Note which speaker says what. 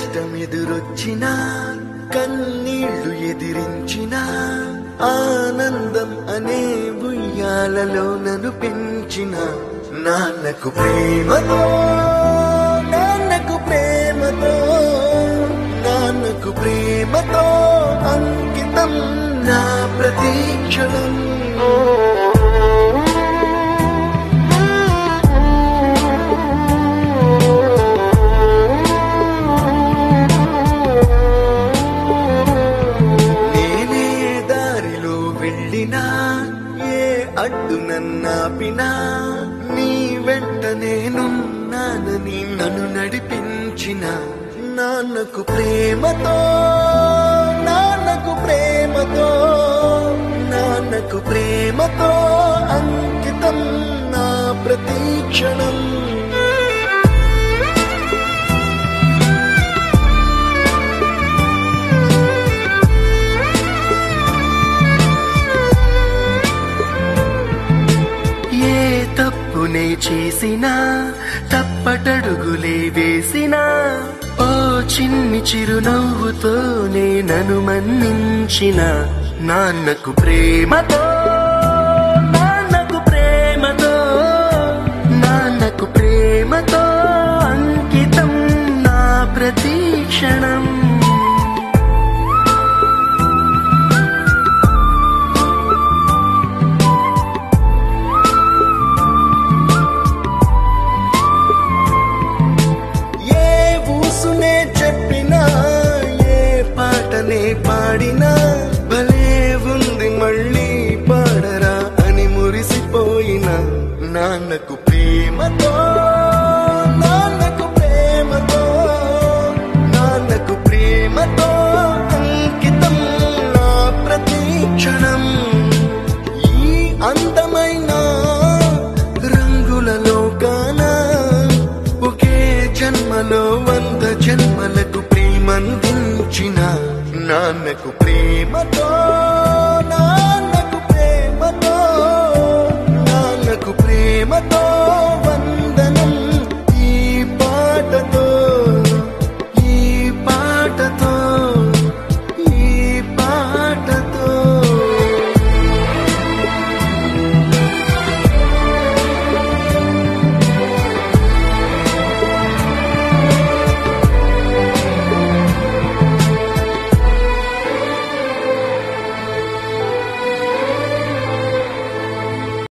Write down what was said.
Speaker 1: కష్టమెదురొచ్చినా కన్నీళ్లు ఎదిరించినా ఆనందం అనే ఉయ్యాలలో నన్ను పెంచిన నాన్నకు ప్రేమతో నాన్నకు ప్రేమతో నాన్నకు ప్రేమతో అంకితం నా ప్రతీక్షణం. ఏ అడ్డు నన్నాపినా నీ వెంట నేనున్నానని నన్ను నడిపించిన నాన్నకు ప్రేమతో నాన్నకు ప్రేమతో నాన్నకు ప్రేమతో అంకితం నా ప్రతీక్షణం. తప్పునే చేసినా తప్పటడుగులే వేసినా ఓ చిన్ని చిరునవ్వుతోనే నన్ను మన్నించిన నాన్నకు ప్రేమతో నాన్నకు ప్రేమతో నాన్నకు ప్రేమతో అంకితం నా ప్రతీక్షణం. పాడినా భలే ఉంది మళ్ళీ పాడరా అని మురిసిపోయిన నాన్నకు ప్రేమతో నాన్నకు ప్రేమతో నాన్నకు ప్రేమతో అంకితం నా ప్రతీక్షణం. ఈ అందమైన రంగుల లోకాన ఒకే జన్మలో 100 జన్మలకు ప్రేమందించిన నాన్నకు ప్రేమతో